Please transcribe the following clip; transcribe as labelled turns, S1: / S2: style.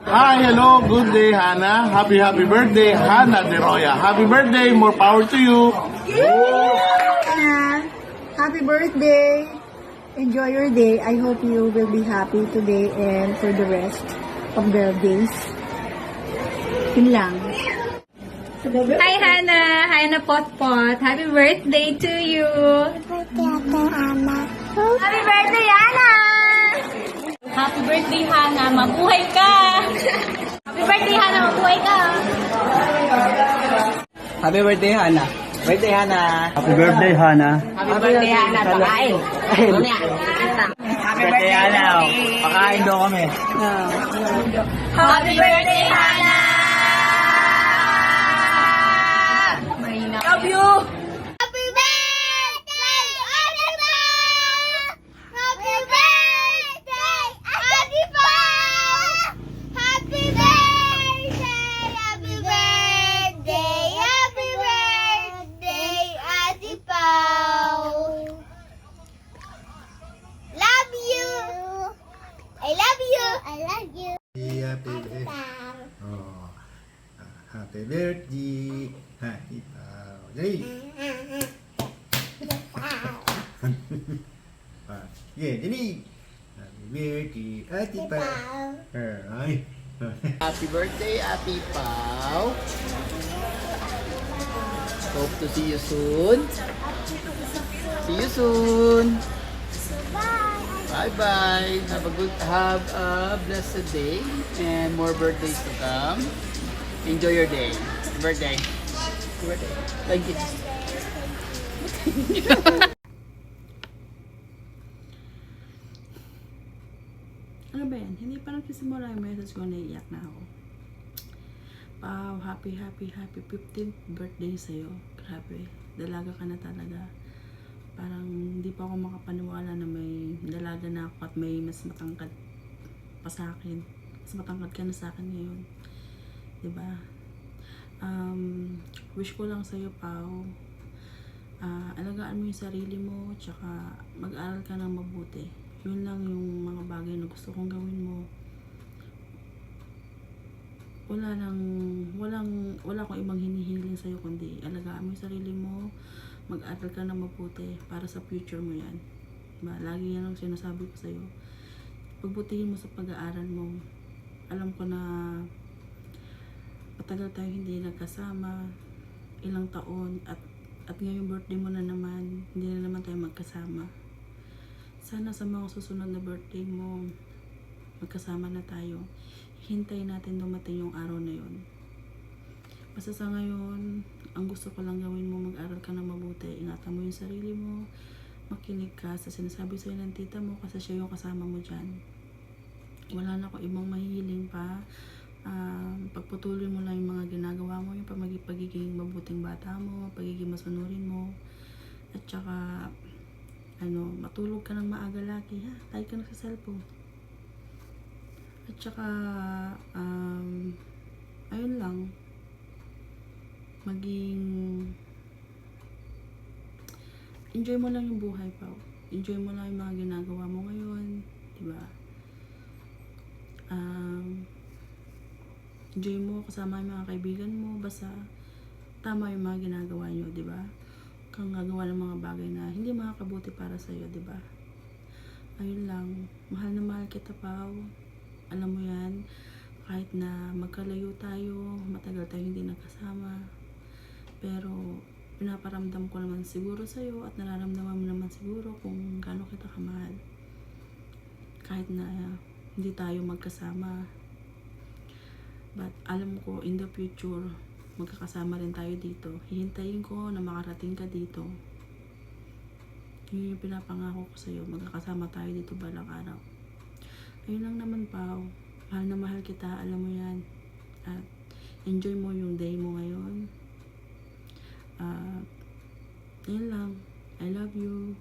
S1: Hi, hello, good day, Hannah. Happy birthday, Hannah De Roya. Happy birthday, more power to you.
S2: Anna, happy birthday. Enjoy your day. I hope you will be happy today and for the rest of the days. Yun lang.
S3: Hi, Hannah! Hannah Potpot! Happy birthday to you! Happy birthday, Hannah! Happy birthday, Hannah! Mabuhay ka! Happy birthday, Hannah! Mabuhay ka!
S4: Happy birthday, Hana. Birthday, Hana.
S5: Happy birthday, Hana.
S3: Happy birthday, Hannah! Pakain!
S4: Happy birthday, Hana. Pakain daw kami.
S3: Happy birthday, Hannah! Love you!
S6: Happy birthday, Adipa! Happy birthday, Adipa! Happy birthday, happy birthday, happy birthday, Adipa! Love you! I love you! I love you!
S7: Happy birthday. Oh. Happy birthday. Happy birthday. Yeah, jadi. Happy birthday, Ate Pao. Ay.
S4: Happy birthday, Ate Pao. Hope to see you soon. See you soon. Bye-bye. Have a blessed day and more birthdays to come. Enjoy your day. Birthday. Thank you.
S8: Ano ba yan? Hindi pa nagsisimula yung message ko, naiiyak na ako. Wow, happy 15th birthday sa'yo. Grabe, dalaga ka na talaga. Parang hindi pa ako makapaniwala na may dalaga na ako at may mas matangkad pa sa akin. Mas matangkad ka na sa akin ngayon. Diba? Wish ko lang sa'yo, Pao. Alagaan mo yung sarili mo, tsaka mag-aral ka ng mabuti. Yun lang yung mga bagay na gusto kong gawin mo. Wala akong ibang hinihiling sa'yo kundi alagaan mo yung sarili mo, mag-aral ka ng mabuti para sa future mo yan. Diba? Lagi yan ang sinasabi ko sa'yo. Pagbutihin mo sa pag-aaral mo. Alam ko na matagal tayo hindi nagkasama, ilang taon, at ngayong birthday mo na naman, hindi na naman tayo magkasama. Sana sa mga susunod na birthday mo, magkasama na tayo. Hintayin natin dumating yung araw na yun. Basta sa ngayon, ang gusto ko lang gawin mo, mag-aral ka na mabuti. Ingatan mo yung sarili mo, makinig ka sa sinasabi sa'yo ng tita mo kasi siya yung kasama mo dyan. Wala na ako ibang mahihiling pa. Pagpatuloy mo lang yung mga ginagawa mo, yung pagiging mabuting bata mo, pagiging masunurin mo, at saka matulog ka ng maaga lagi, ha? Tayo ka na sa cellphone. At saka ayun lang, enjoy mo lang yung buhay, Pao. Enjoy mo lang yung mga ginagawa mo ngayon, diba? Enjoy mo kasama yung mga kaibigan mo, basta tama yung mga ginagawa nyo, diba? Kang gagawa ng mga bagay na hindi makakabuti para sa'yo, diba? Ayun lang, mahal na mahal kita, Pao. Alam mo yan, kahit na magkalayo tayo, matagal tayo hindi nagkasama, pero pinaparamdam ko naman siguro sa'yo at nararamdaman mo naman siguro kung gaano kita kamahal. Kahit na hindi tayo magkasama, but alam ko in the future magkakasama rin tayo dito. Hihintayin ko na makarating ka dito. Yun yung pinapangako ko sa'yo, magkakasama tayo dito balang araw. Ayun lang naman, Pao. Mahal na mahal kita, alam mo yan. At enjoy mo yung day mo ngayon. Yun lang. I love you.